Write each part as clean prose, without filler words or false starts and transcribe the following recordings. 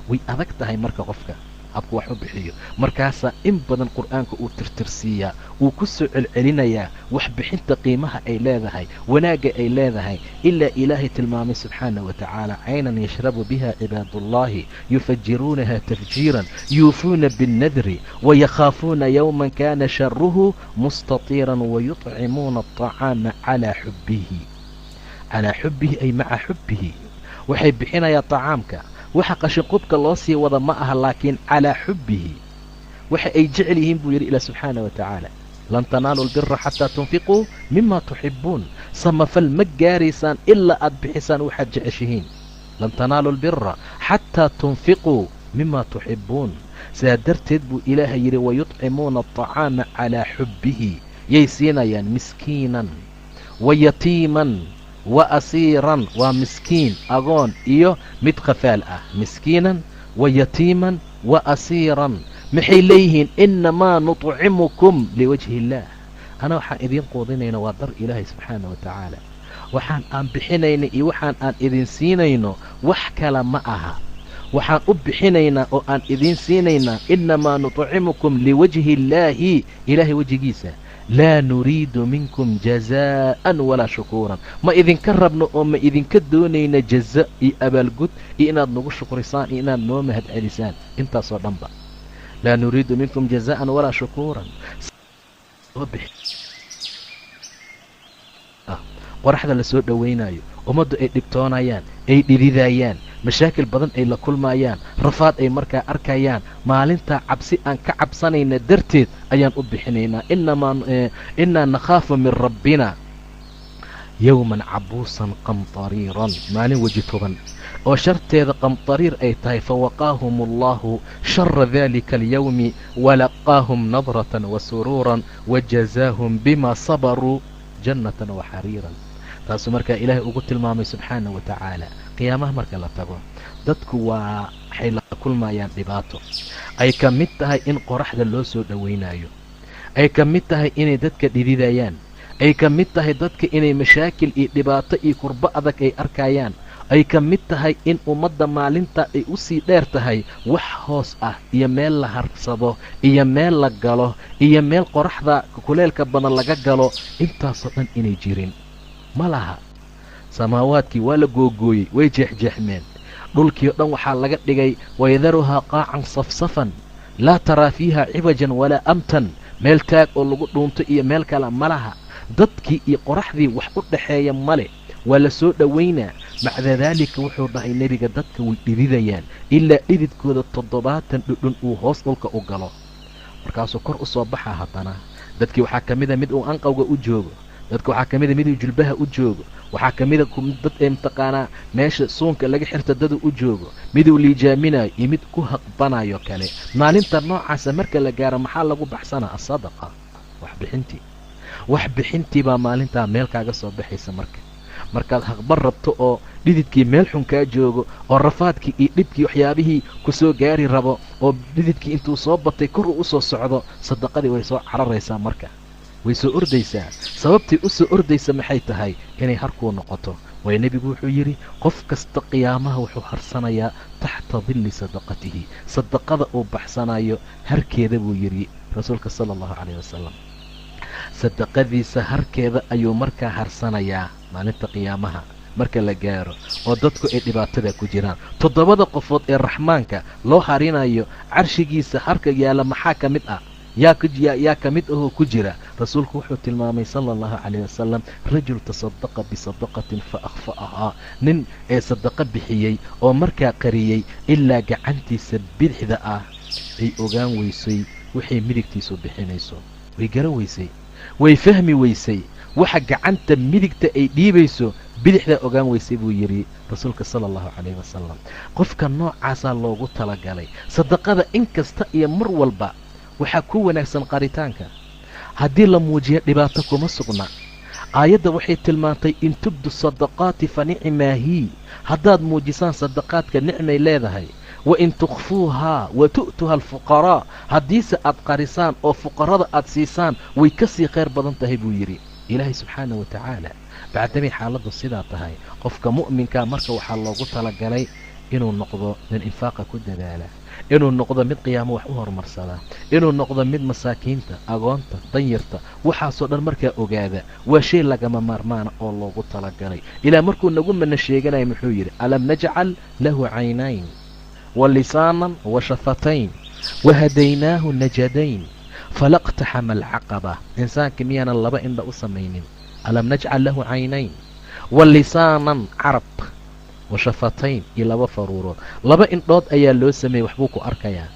way adag tahay marka qofka habku wax u bixiyo. markaasaa in badan qur'aanka uu tirtirsiiyaa, uu ku soo celcelinayaa wax bixinta qiimaha ay leedahay, wanaagga ay leedahay, ilaa ilaahay tilmaamay subxaanahu watacaala caynan yashrabu biha cibaadullahi yufajiruunaha tafjiiran yuufuuna biاnnadri wayakhaafuuna yowman kana sharuhu mustatiiran wayuطcimuuna aطacaama calaa xubbihi ay maca xubbihi. waxay bixinayaa طacaamka, waxa qashinqubka loo sii wada ma aha, laakiin calaa xubbihi waxa ay jecel yihiin buu yidhi ilah subxaana wa tacaala. lan tanaalu lbira xataa tunfiquu mima tuxibuun. samafal ma gaaraysaan ilaa aad bixisaan waxaad jeceshihiin. lan tanaalu lbira xataa tunfiquu mima tuxibuun. sidaa darteed buu ilaahay yidhi wayuطcimuuna aطacaama calaa xubbihi. yay siinayaan miskiinan wayatiiman وأسيرا ومسكين أغون إيو مد خفال مسكينا ويتيما وأسيرا محي ليهن إنما نطعمكم لوجه الله. أنا وحان إذين قوضينينا وادر إلهي سبحانه وتعالى وحان أن بحينينا وحان أن إذين سينينا وحكلا معها وحان أبحينينا وأن إذين سينينا إنما نطعمكم لوجه الله إلهي وجه جيسا لا نريد منكم جزاء ولا شكورا. ما إذن كربنا وما إذن كدونينا جزاء أبا القد إناد نقول شكرسان إناد نومهد علسان انت صدنبا. لا نريد منكم جزاء ولا شكورا. qoraxda la soo dhawaynayo, ummaddu ay dhibtoonayaan, ay dhididayaan, mashaakil badan ay la kulmayaan, rafaad ay markaa arkayaan, maalintaa cabsi aan ka cabsanayna darteed ayaan u bixinaynaa. innaa nakhaafu min rabbina yowman cabuusan qamtariiran, maalin weji toban oo sharteeda qamtariir ay tahay. fawaqaahum allahu shara dalika alyawmi walaqaahum nadratan wasuruuran wajazaahum bima sabaruu jannatan waxariiran. taasuu markaa ilaahay ugu tilmaamay subxaana wa tacaala. qiyaamaha marka la tago dadku waxay la kulmayaan dhibaato, ay ka mid tahay in qoraxda loo soo dhowaynayo, ay ka mid tahay inay dadka dhididayaan, ay ka mid tahay dadka inay mashaakil iyo dhibaato iyo kurbo adag ay arkayaan, ay ka mid tahay in ummadda maalinta ay u sii dheer tahay wax hoos ah iyo meel la harsado iyo meel la galo iyo meel qoraxda kuleelka badan laga galo, intaasoo dhan inay jirin ma laha. samaawaadkii waa la googooyey, way jeexjeexmeen. dhulkii o dhan waxaa laga dhigay wayadaruhaa qaacan safsafan laa taraa fiiha ciwajan walaa amtan. meel taag oo lagu dhuunto iyo meel kale ma laha. dadkii iyo qoraxdii wax u dhaxeeya male, waa la soo dhowaynaa. macda daalika wuxuu dhahay nebiga dadka way dhididayaan ilaa dhididkooda 70 dhudhun uu hoos dhulka u galo, markaasuu kor u soo baxaa. haddana dadkii waxaa ka mida mid uu anqawga u joogo, dadka waxaa ka mida mid uu jilbaha u joogo, waxaa ka mida dad ee mataqaanaa meesha suunka laga xirta dadu u joogo, miduu liijaaminayo iyo mid ku haqbanayo kale. maalinta noocaasa marka la gaaro maxaa lagu baxsanaa? asadaqa, wax bixintii baa maalintaa meel kaaga soo baxaysa. markaad haqban rabto oo dhididkii meel xun kaa joogo oo rafaadkii iyo dhibkii waxyaabihii ku soo gaari rabo oo dhididkii intuu soo batay kor uu u soo socdo, sadaqadii way soo cararaysaa, marka way soo ordaysaa. sababtii u soo ordaysa maxay tahay? inay harkuu noqoto. waayo nebigu wuxuu yidhi qof kasta qiyaamaha wuxuu harsanayaa taxta dilli sadaqatihi, sadaqada uu baxsanayo harkeeda buu yidhi rasuulka sala allahu calayh wasalam. sadaqadiisa harkeeda ayuu markaa harsanayaa maalinta qiyaamaha marka la gaaro oo dadku ay dhibaatada ku jiraan. 7 qofood ee raxmaanka loo harinayo carshigiisa harka yaala maxaa ka mid ah? yaa ka mid ahoo ku jira? rasuulku wuxuu tilmaamay sala allahu calayh wasalam rajul tasadaqa bisadaqatin fa akhfa'ahaa, nin ee sadaqa bixiyey oo markaa qariyey ilaa gacantiisa bidixda ah ay ogaan weysay waxay midigtiisu bixinayso. way gara weysay, way fahmi weysay waxa gacanta midigta ay dhiibayso, bidixda ogaan weysay buu yidhi rasuulka sala allahu calayh wasalam. qofka noocaasaa loogu talagalay sadaqada. in kasta iyo mar walba waxaa ku wanaagsan qaritaanka. haddii la muujiyo dhibaato kuma sugna. aayadda waxay tilmaantay in tubdu sadaqaati fa nicmaahii, haddaad muujisaan sadaqaadka nicmay leedahay. wain tukhfuuhaa wa tu'tuha alfuqaraa, haddiise aad qarisaan oo fuqarada aad siisaan way ka sii khayr badan tahay buu yidhi ilaahay subxaana wa tacaala. bacdamay xaaladdu sidaa tahay, qofka mu'minkaa marka waxaa loogu talagalay inuu noqdo nin infaaqa ku dadaala, inuu noqdo mid qiyaamo wax u horumarsada, inuu noqdo mid masaakiinta, agoonta, danyarta, waxaasoo dhan markaa ogaada waa shay lagama maarmaana oo loogu talagalay. ilaa markuu nagu mana sheeganaya muxuu yidhi alam najcal lahu caynayn wa lisaanan wa shafatayn wahadaynaahu najadayn falaqtaxama alcaqaba. insaanka miyaanan laba indha u samaynin? alam najcal lahu caynayn wa lisaanan carab wa shafatayn iyo laba faruurood. laba indhood ayaa loo sameeyey. waxbuu ku arkayaa,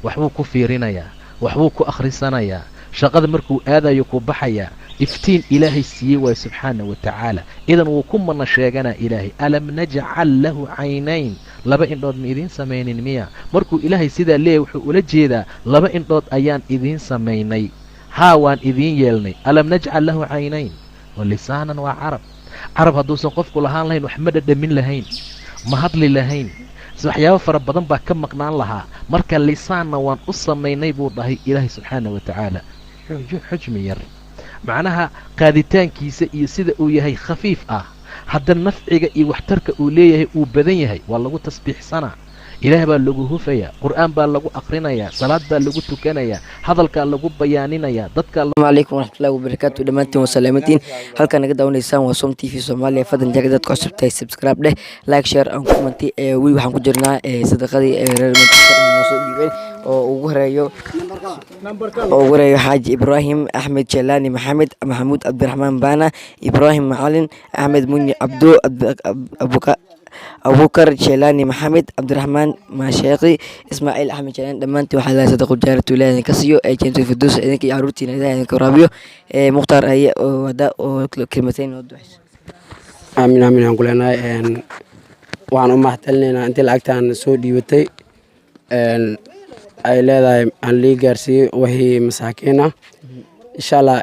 waxbuu ku fiirinayaa, waxbuu ku akhrisanayaa, shaqada markuu aadayo ku baxayaa. iftiin ilaahay siiyey waay subxaana wa tacaala. idan wuu ku mana sheeganaa ilaahay alam najcal lahu caynayn, laba indhood ma idiin samaynin miya? markuu ilaahay sidaa leeyahy wuxuu ula jeedaa laba indhood ayaan idiin samaynay, haa waan idiin yeelnay. alam najcal lahu caynayn wa lisaanan waa carab. carab hadduusan qofku lahaan lahayn wax ma dhadhamin lahayn, ma hadli lahayn, waxyaabo fara badan baa ka maqnaan lahaa. marka lisaanna waan u samaynay buu dhahay ilaahay subxaana wa tacaala. xujmi yar macnaha qaaditaankiisa iyo sida uu yahay khafiif ah, haddana nafciga iyo waxtarka uu leeyahay uu badan yahay. waa lagu tasbiixsanaa, ilaah baa lagu hufayaa, qur'aan baa lagu aqrinayaa, salaad baa lagu tukanayaa, hadalkaa lagu bayaaninayaa. asalaamu calaykum waraxmatullahi wabarakaatu. dhammaantiin waa salaamatiin. halkaa naga daawanaysaan waa som t v soomaaliya. fadlan jaga dadka cusub tahay subscribe dheh, like share aan commenti. weli waxaan ku jirnaa sadaqadii reer manchester noo soo dhiibeen oo ugu horeeyo xaaji ibraahim axmed jelaani maxamed maxamuud cabdiraxmaan baana ibraahim macalin axmed munyi cabdo abubakar jelaani maxamed cabdiraxmaan maasheekhi ismaaciil axmed jelaani. dhammaantiin waxaa lahay sadaqo jaaratu ilaah idinka siiyo ee jeentul firdaws idinka iyo caruurtiina ilaah idinka waraabiyo. mukhtaar haye oo wada oo kelmatayn oo ducayso. aamin aamin aan ku leenahay. waxaan u mahadcelinaynaa intii lacagtaan soo dhiibatay ay leedahay aan lii gaarsiiyey wixii masaakiin ah. insha allah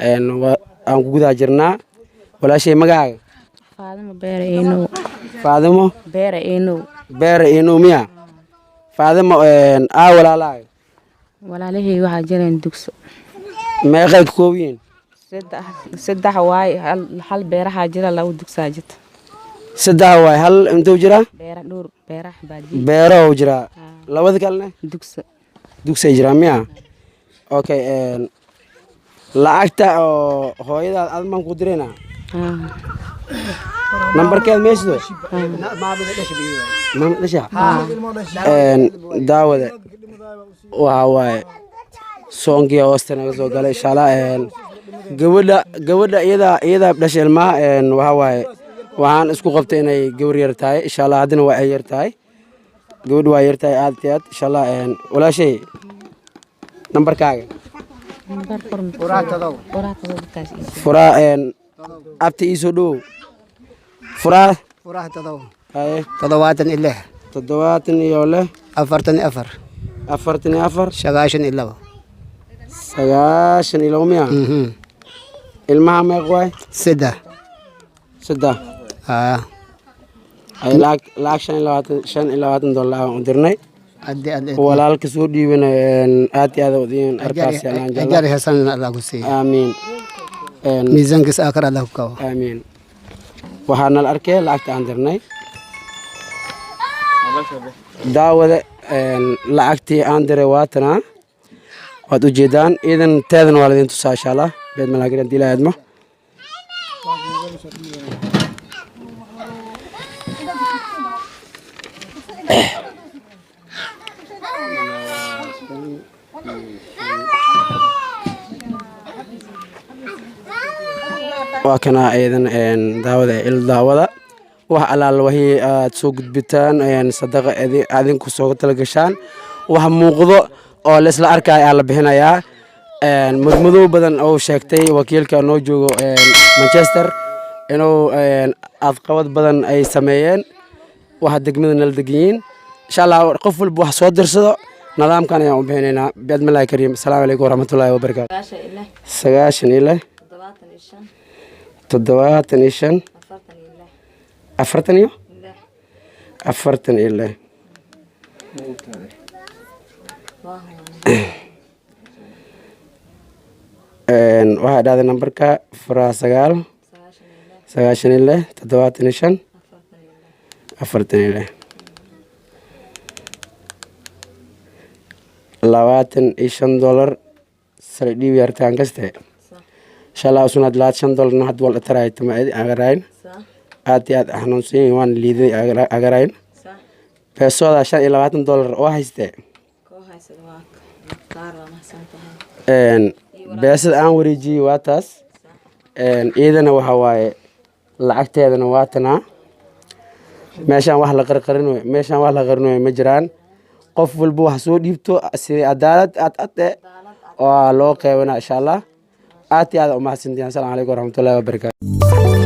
aan ku gudaa jirnaa. walaashay magacaaga? faadimo beere inow. faadimo beere inow. beere inow miya? faadimo walaalaaga? walaalahey waxaa jireen dugso. meeqay ka koob yihiin? saddex waaye hal beerahaa jira, laba dugsaa jirta. saddex waaye hal intuu jiraa? beera dhowr beeraha baadiye. beeraha uu jiraa. labada kalena? dugso. dugsay jiraa miya? okay. lacagta oo hooyadaad admaan ku dirayna nambarkeed meesdo daawade waxa waaye soonkii hoosta naga soo galay. insha allah gabadha iyadaa dhashay ilmaha. waxa waaye waxaan isku qabtay inay gabar yar tahay. insha allah haddana waa ay yar tahay, gabadha waa yar tahay aad iyo aad. insha allah walaashay nambarkaaga? furaa abta ii soo dhowow. furaa 76 44 94 miya? ilmaha meeq waay? saddex. lacag $25 aan u dirnay. walaalka soo dhiibana aad iyo aad udiin arkaas ajar hasan Allah ku siiyo. amiin. miisaankiisa aakhir Allah ku kawo. amiin. waxaan la arkay lacagta aan dirnay. daawada lacagtii aan diray waatana waad u jeedaan. iidan teedan waa idin tusaa insha Allah beed malaakiin dilaa aadmo. waa kana iidan daawada daawada wax alaal wixii aad soo gudbitaan sadaqa adinku soo tala gashaan wax muuqdo oo la isla arkaayo la bixinayaa. mudmadow badan oo sheegtay wakiilka noo joogo Manchester inuu adqabad badan ay sameeyeen waxa degmada nala degiin. insha Allah qof walba wax soo dirsado nidaamkan ayaan u bixinaynaa. biidmillaahi kariim. assalaamu calaykum waraxmatullaahi wabarakaatu. 95 75 40 40 waxaa dhahday nambarka furaa 9 96 75 40 $25 saldhiib yartaan kaste inshallah sunad $5 had wal taray tama agarayn aad iyo aad xanuunsan waan liiday agarayn peesooda $25 oo hayste beesada aan wareejiyey waa taas iyadana waxa waaye lacagteedana waa tanaa meeshaan wax la qarqarin ma jiraan qof walba wax soo dhiibto sidii cadaalad aad oo loo qeybana insha Allah aad iyo aad u mahadsantihiin. Assalaamu calaykum waraxmatullaahi wabarakaatuh.